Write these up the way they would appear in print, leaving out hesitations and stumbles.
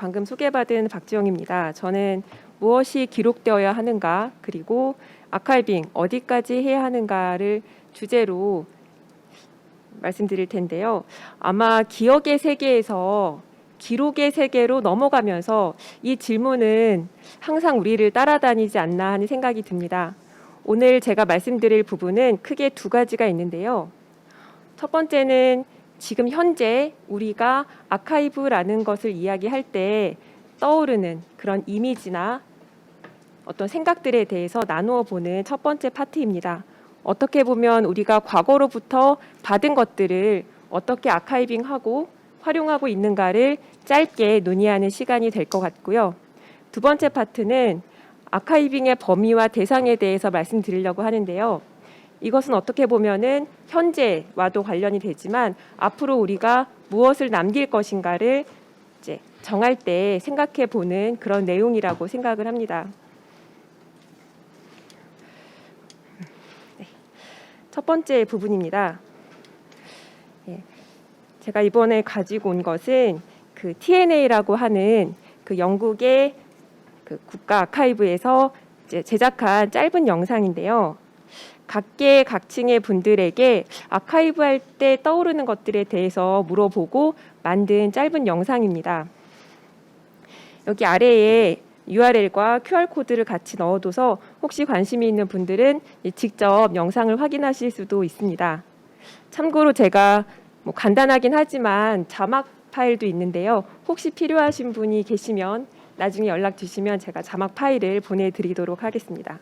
방금 소개받은 박지영입니다. 저는 무엇이 기록되어야 하는가, 그리고 아카이빙 어디까지 해야 하는가를 주제로 말씀드릴 텐데요. 아마 기억의 세계에서 기록의 세계로 넘어가면서 이 질문은 항상 우리를 따라다니지 않나 하는 생각이 듭니다. 오늘 제가 말씀드릴 부분은 크게 두 가지가 있는데요. 첫 번째는 지금 현재 우리가 아카이브라는 것을 이야기할 때 떠오르는 그런 이미지나 어떤 생각들에 대해서 나누어 보는 첫 번째 파트입니다. 어떻게 보면 우리가 과거로부터 받은 것들을 어떻게 아카이빙하고 활용하고 있는가를 짧게 논의하는 시간이 될 것 같고요. 두 번째 파트는 아카이빙의 범위와 대상에 대해서 말씀드리려고 하는데요. 이것은 어떻게 보면은 현재와도 관련이 되지만 앞으로 우리가 무엇을 남길 것인가를 이제 정할 때 생각해 보는 그런 내용이라고 생각을 합니다. 네. 첫 번째 부분입니다. 제가 이번에 가지고 온 것은 그 TNA라고 하는 그 영국의 그 국가 아카이브에서 이제 제작한 짧은 영상인데요. 각계 각층의 분들에게 아카이브할 때 떠오르는 것들에 대해서 물어보고 만든 짧은 영상입니다. 여기 아래에 URL과 QR코드를 같이 넣어둬서 혹시 관심이 있는 분들은 직접 영상을 확인하실 수도 있습니다. 참고로 제가 간단하긴 하지만 자막 파일도 있는데요. 혹시 필요하신 분이 계시면 나중에 연락 주시면 제가 자막 파일을 보내드리도록 하겠습니다.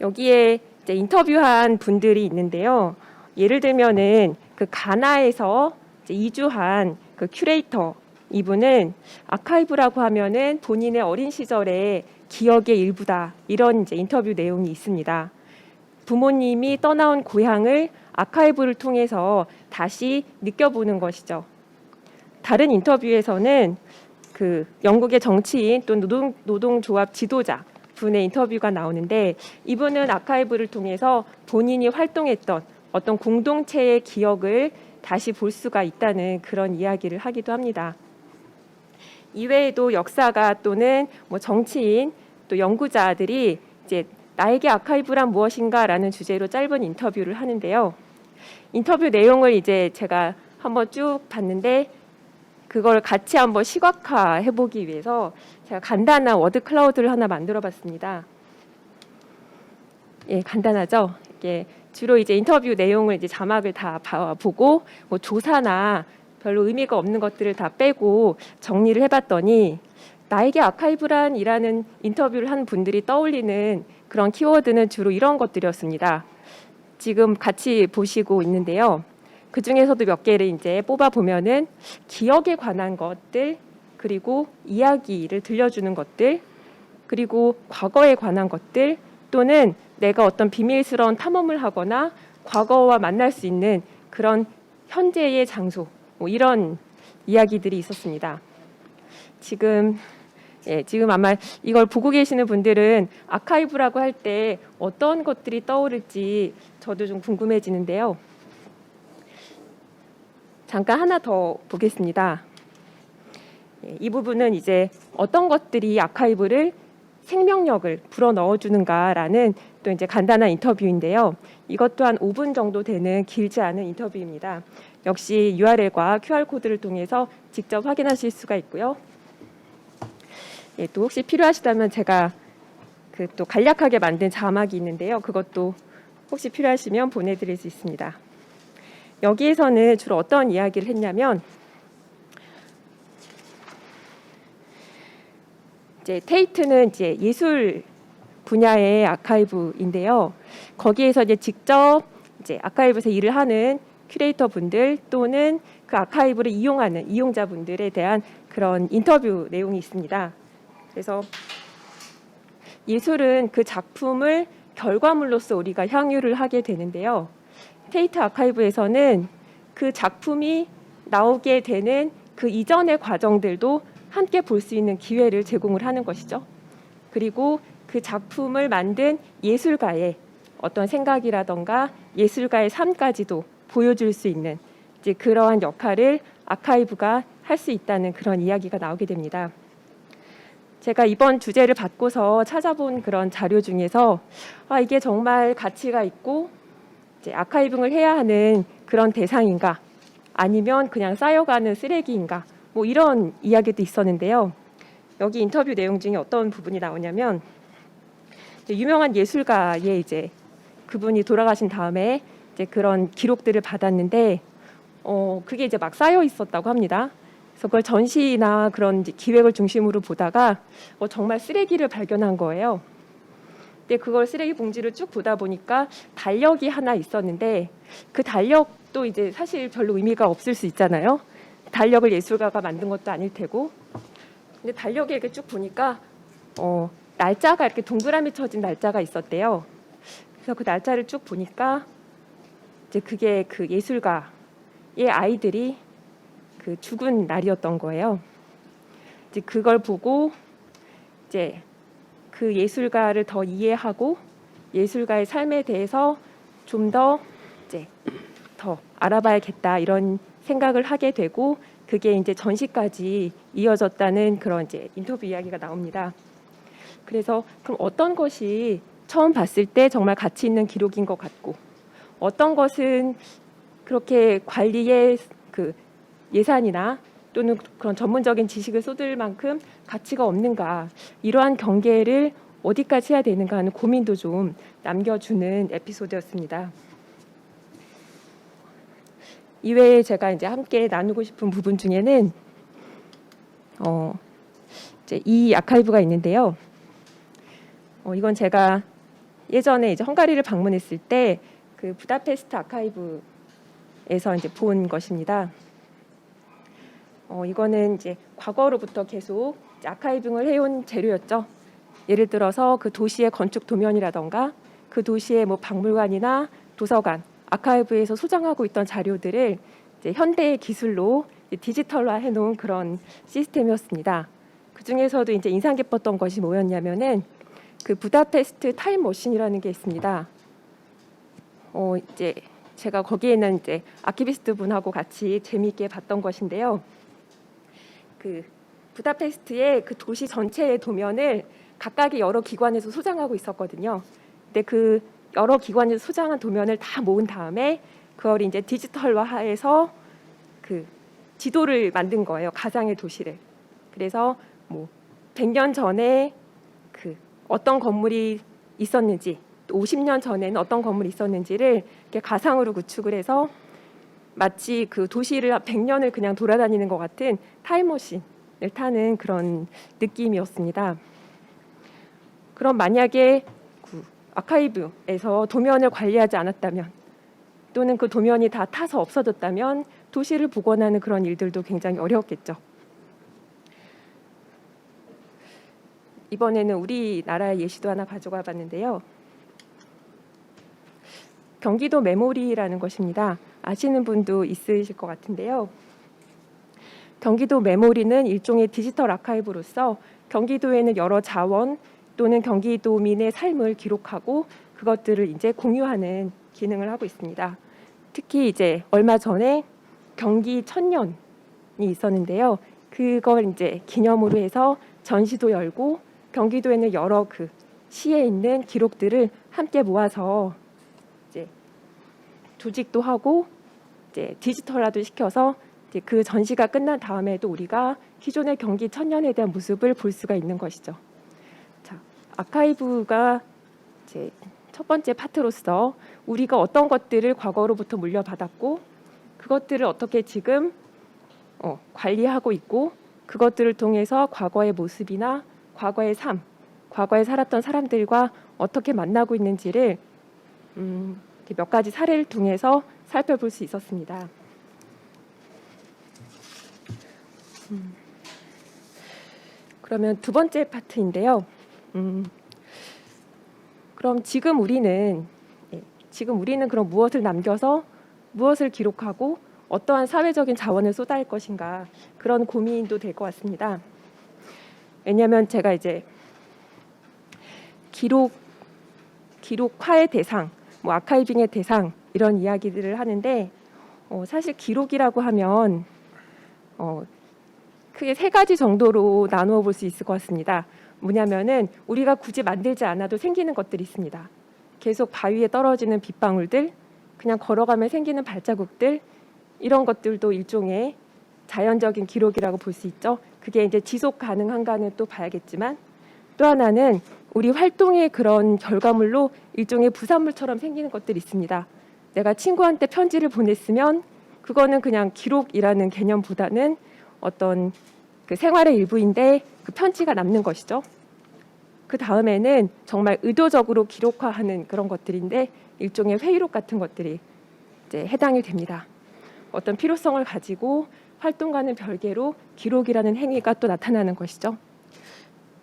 여기에 이제 인터뷰한 분들이 있는데요. 예를 들면은 그 가나에서 이제 이주한 그 큐레이터, 이분은 아카이브라고 하면은 본인의 어린 시절의 기억의 일부다, 이런 이제 인터뷰 내용이 있습니다. 부모님이 떠나온 고향을 아카이브를 통해서 다시 느껴보는 것이죠. 다른 인터뷰에서는 그 영국의 정치인 또 노동조합 지도자 분의 인터뷰가 나오는데, 이분은 아카이브를 통해서 본인이 활동했던 어떤 공동체의 기억을 다시 볼 수가 있다는 그런 이야기를 하기도 합니다. 이외에도 역사가 또는 정치인 또 연구자들이 이제 나에게 아카이브란 무엇인가라는 주제로 짧은 인터뷰를 하는데요. 인터뷰 내용을 이제 제가 한번 쭉 봤는데 그걸 같이 한번 시각화해 보기 위해서 제가 간단한 워드 클라우드를 하나 만들어 봤습니다. 예, 간단하죠? 이게 주로 이제 인터뷰 내용을 이제 자막을 다 보고 조사나 별로 의미가 없는 것들을 다 빼고 정리를 해봤더니 나에게 아카이브란 이라는 인터뷰를 한 분들이 떠올리는 그런 키워드는 주로 이런 것들이었습니다. 지금 같이 보시고 있는데요. 그 중에서도 몇 개를 이제 뽑아 보면은 기억에 관한 것들, 그리고 이야기를 들려주는 것들, 그리고 과거에 관한 것들, 또는 내가 어떤 비밀스러운 탐험을 하거나 과거와 만날 수 있는 그런 현재의 장소, 이런 이야기들이 있었습니다. 지금 아마 이걸 보고 계시는 분들은 아카이브라고 할 때 어떤 것들이 떠오를지 저도 좀 궁금해지는데요. 잠깐 하나 더 보겠습니다. 이 부분은 이제 어떤 것들이 아카이브를 생명력을 불어넣어 주는가라는 또 이제 간단한 인터뷰인데요. 이것 또한 5분 정도 되는 길지 않은 인터뷰입니다. 역시 URL과 QR코드를 통해서 직접 확인하실 수가 있고요. 또 혹시 필요하시다면 제가 그 또 간략하게 만든 자막이 있는데요. 그것도 혹시 필요하시면 보내드릴 수 있습니다. 여기에서는 주로 어떤 이야기를 했냐면, 이제 테이트는 이제 예술 분야의 아카이브인데요. 거기에서 이제 직접 이제 아카이브에서 일을 하는 큐레이터 분들 또는 그 아카이브를 이용하는 이용자분들에 대한 그런 인터뷰 내용이 있습니다. 그래서 예술은 그 작품을 결과물로서 우리가 향유를 하게 되는데요. 테이트 아카이브에서는 그 작품이 나오게 되는 그 이전의 과정들도 함께 볼 수 있는 기회를 제공을 하는 것이죠. 그리고 그 작품을 만든 예술가의 어떤 생각이라던가 예술가의 삶까지도 보여줄 수 있는 이제 그러한 역할을 아카이브가 할 수 있다는 그런 이야기가 나오게 됩니다. 제가 이번 주제를 받고서 찾아본 그런 자료 중에서 이게 정말 가치가 있고 이제 아카이빙을 해야 하는 그런 대상인가, 아니면 그냥 쌓여가는 쓰레기인가, 뭐 이런 이야기도 있었는데요. 여기 인터뷰 내용 중에 어떤 부분이 나오냐면, 유명한 예술가의 이제 그분이 돌아가신 다음에 이제 그런 기록들을 받았는데, 그게 이제 막 쌓여 있었다고 합니다. 그래서 그걸 전시나 그런 이제 기획을 중심으로 보다가 정말 쓰레기를 발견한 거예요. 근데 그걸 쓰레기 봉지를 쭉 보다 보니까 달력이 하나 있었는데, 그 달력도 이제 사실 별로 의미가 없을 수 있잖아요. 달력을 예술가가 만든 것도 아닐 테고. 근데 달력에 이렇게 쭉 보니까 날짜가 이렇게 동그라미 쳐진 날짜가 있었대요. 그래서 그 날짜를 쭉 보니까 이제 그게 그 예술가의 아이들이 그 죽은 날이었던 거예요. 이제 그걸 보고 이제 그 예술가를 더 이해하고 예술가의 삶에 대해서 좀 더 이제 더 알아봐야겠다, 이런 생각을 하게 되고, 그게 이제 전시까지 이어졌다는 그런 이제 인터뷰 이야기가 나옵니다. 그래서 그럼 어떤 것이 처음 봤을 때 정말 가치 있는 기록인 것 같고, 어떤 것은 그렇게 관리에 그 예산이나 또는 그런 전문적인 지식을 쏟을 만큼 가치가 없는가, 이러한 경계를 어디까지 해야 되는가 하는 고민도 좀 남겨주는 에피소드였습니다. 이외에 제가 이제 함께 나누고 싶은 부분 중에는 이제 이 아카이브가 있는데요. 이건 제가 예전에 이제 헝가리를 방문했을 때 그 부다페스트 아카이브에서 이제 본 것입니다. 이거는 이제 과거로부터 계속 아카이빙을 해온 재료였죠. 예를 들어서 그 도시의 건축 도면이라던가 그 도시의 뭐 박물관이나 도서관, 아카이브에서 소장하고 있던 자료들을 이제 현대의 기술로 디지털화 해놓은 그런 시스템이었습니다. 그 중에서도 이제 인상 깊었던 것이 뭐였냐면은 그 부다페스트 타임머신이라는 게 있습니다. 이제 제가 거기에는 이제 아키비스트 분하고 같이 재미있게 봤던 것인데요. 그 부다페스트의 그 도시 전체의 도면을 각각의 여러 기관에서 소장하고 있었거든요. 근데 그 여러 기관에서 소장한 도면을 다 모은 다음에 그걸 이제 디지털화해서 그 지도를 만든 거예요. 가상의 도시를. 그래서 뭐 100년 전에 그 어떤 건물이 있었는지, 또 50년 전에는 어떤 건물이 있었는지를 이렇게 가상으로 구축을 해서 마치 그 도시를 100년을 그냥 돌아다니는 것 같은 타임머신을 타는 그런 느낌이었습니다. 그럼 만약에 그 아카이브에서 도면을 관리하지 않았다면, 또는 그 도면이 다 타서 없어졌다면 도시를 복원하는 그런 일들도 굉장히 어려웠겠죠. 이번에는 우리나라의 예시도 하나 가져가 봤는데요. 경기도 메모리라는 것입니다. 아시는 분도 있으실 것 같은데요. 경기도 메모리는 일종의 디지털 아카이브로서 경기도에는 여러 자원 또는 경기도민의 삶을 기록하고 그것들을 이제 공유하는 기능을 하고 있습니다. 특히 이제 얼마 전에 경기 천년이 있었는데요. 그걸 이제 기념으로 해서 전시도 열고 경기도에는 여러 그 시에 있는 기록들을 함께 모아서 이제 조직도 하고 이제 디지털화도 시켜서 이제 그 전시가 끝난 다음에도 우리가 기존의 경기 천년에 대한 모습을 볼 수가 있는 것이죠. 자, 아카이브가 이제 첫 번째 파트로서 우리가 어떤 것들을 과거로부터 물려받았고 그것들을 어떻게 지금 관리하고 있고 그것들을 통해서 과거의 모습이나 과거의 삶, 과거에 살았던 사람들과 어떻게 만나고 있는지를 몇 가지 사례를 통해서 살펴볼 수 있었습니다. 그러면 두 번째 파트인데요. 그럼 지금 우리는 그럼 무엇을 남겨서 무엇을 기록하고 어떠한 사회적인 자원을 쏟아할 것인가, 그런 고민도 될 것 같습니다. 왜냐하면 제가 이제 기록화의 대상, 뭐 아카이빙의 대상, 이런 이야기들을 하는데 사실 기록이라고 하면 크게 세 가지 정도로 나누어 볼 수 있을 것 같습니다. 뭐냐면은 우리가 굳이 만들지 않아도 생기는 것들이 있습니다. 계속 바위에 떨어지는 빗방울들, 그냥 걸어가면 생기는 발자국들, 이런 것들도 일종의 자연적인 기록이라고 볼 수 있죠. 그게 이제 지속 가능한가는 또 봐야겠지만, 또 하나는 우리 활동의 그런 결과물로 일종의 부산물처럼 생기는 것들이 있습니다. 내가 친구한테 편지를 보냈으면 그거는 그냥 기록이라는 개념보다는 어떤 그 생활의 일부인데 그 편지가 남는 것이죠. 그 다음에는 정말 의도적으로 기록화하는 그런 것들인데 일종의 회의록 같은 것들이 이제 해당이 됩니다. 어떤 필요성을 가지고 활동과는 별개로 기록이라는 행위가 또 나타나는 것이죠.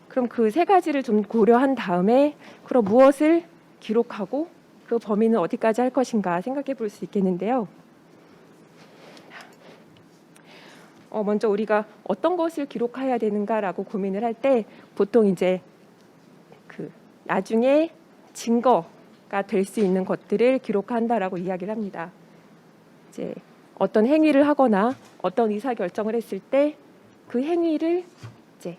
그럼 그 세 가지를 좀 고려한 다음에 그럼 무엇을 기록하고 그 범위는 어디까지 할 것인가 생각해 볼 수 있겠는데요. 먼저 우리가 어떤 것을 기록해야 되는가라고 고민을 할 때 보통 이제 그 나중에 증거가 될 수 있는 것들을 기록한다라고 이야기를 합니다. 이제 어떤 행위를 하거나 어떤 의사 결정을 했을 때 그 행위를 이제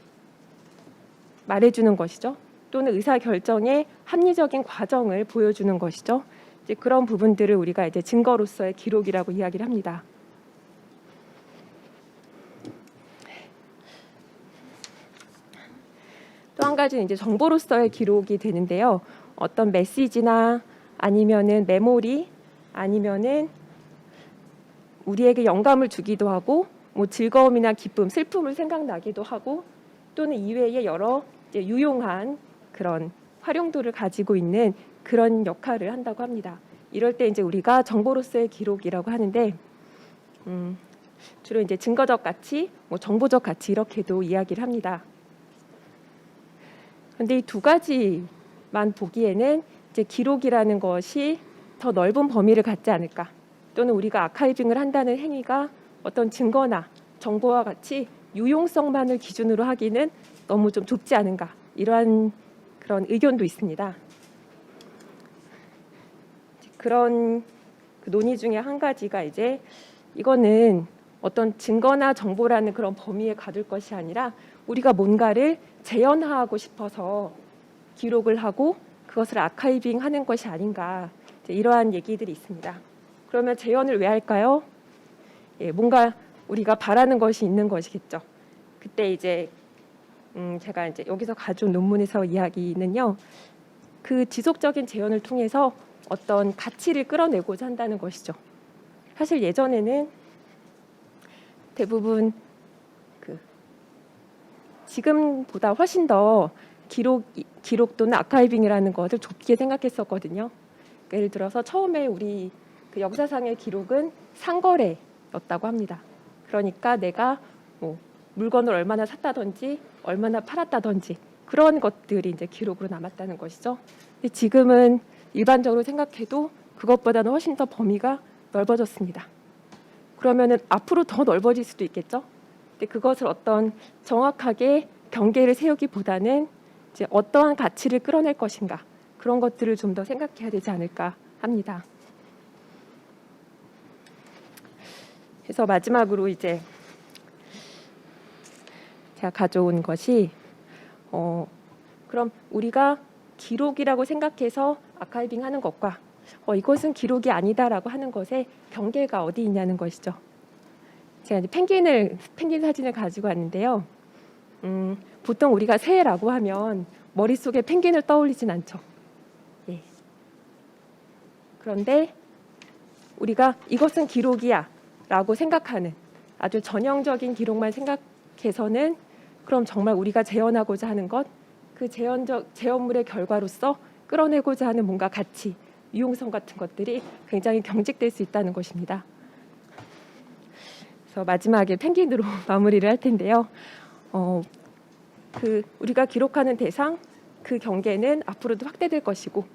말해주는 것이죠. 또는 의사 결정의 합리적인 과정을 보여주는 것이죠. 이제 그런 부분들을 우리가 이제 증거로서의 기록이라고 이야기를 합니다. 또 한 가지는 이제 정보로서의 기록이 되는데요. 어떤 메시지나 아니면은 메모리 아니면은 우리에게 영감을 주기도 하고 뭐 즐거움이나 기쁨, 슬픔을 생각나기도 하고 또는 이외에 여러 이제 유용한 그런 활용도를 가지고 있는 그런 역할을 한다고 합니다. 이럴 때 이제 우리가 정보로서의 기록이라고 하는데 주로 이제 증거적 가치, 뭐 정보적 가치 이렇게도 이야기를 합니다. 그런데 이 두 가지만 보기에는 이제 기록이라는 것이 더 넓은 범위를 갖지 않을까, 또는 우리가 아카이빙을 한다는 행위가 어떤 증거나 정보와 같이 유용성만을 기준으로 하기는 너무 좀 좁지 않은가, 이러한 그런 의견도 있습니다. 그런 그 논의 중에 한 가지가 이제 이거는 어떤 증거나 정보라는 그런 범위에 가둘 것이 아니라 우리가 뭔가를 재현하고 싶어서 기록을 하고 그것을 아카이빙하는 것이 아닌가, 이러한 얘기들이 있습니다. 그러면 재현을 왜 할까요? 뭔가 우리가 바라는 것이 있는 것이겠죠. 그때 이제 제가 이제 여기서 가져온 논문에서 이야기는요, 그 지속적인 재현을 통해서 어떤 가치를 끌어내고자 한다는 것이죠. 사실 예전에는 대부분 지금보다 훨씬 더 기록 또는 아카이빙이라는 것을 좁게 생각했었거든요. 예를 들어서 처음에 우리 그 역사상의 기록은 상거래였다고 합니다. 그러니까 내가 뭐 물건을 얼마나 샀다든지 얼마나 팔았다든지 그런 것들이 이제 기록으로 남았다는 것이죠. 근데 지금은 일반적으로 생각해도 그것보다는 훨씬 더 범위가 넓어졌습니다. 그러면은 앞으로 더 넓어질 수도 있겠죠. 근데 그것을 어떤 정확하게 경계를 세우기보다는 이제 어떠한 가치를 끌어낼 것인가, 그런 것들을 좀 더 생각해야 되지 않을까 합니다. 그래서 마지막으로 이제 제가 가져온 것이 그럼 우리가 기록이라고 생각해서 아카이빙하는 것과 이것은 기록이 아니다라고 하는 것의 경계가 어디 있냐는 것이죠. 제가 이제 펭귄 사진을 가지고 왔는데요. 보통 우리가 새해라고 하면 머릿속에 펭귄을 떠올리진 않죠. 예. 그런데 우리가 이것은 기록이야 라고 생각하는 아주 전형적인 기록만 생각해서는 그럼 정말 우리가 재현하고자 하는 것, 그 재현물의 결과로서 끌어내고자 하는 뭔가 가치, 유용성 같은 것들이 굉장히 경직될 수 있다는 것입니다. 그래서 마지막에 펭귄으로 마무리를 할 텐데요. 그 우리가 기록하는 대상, 그 경계는 앞으로도 확대될 것이고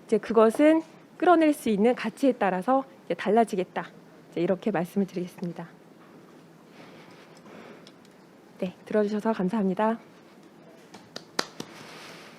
이제 그것은 끌어낼 수 있는 가치에 따라서 이제 달라지겠다. 이제 이렇게 말씀을 드리겠습니다. 네, 들어주셔서 감사합니다.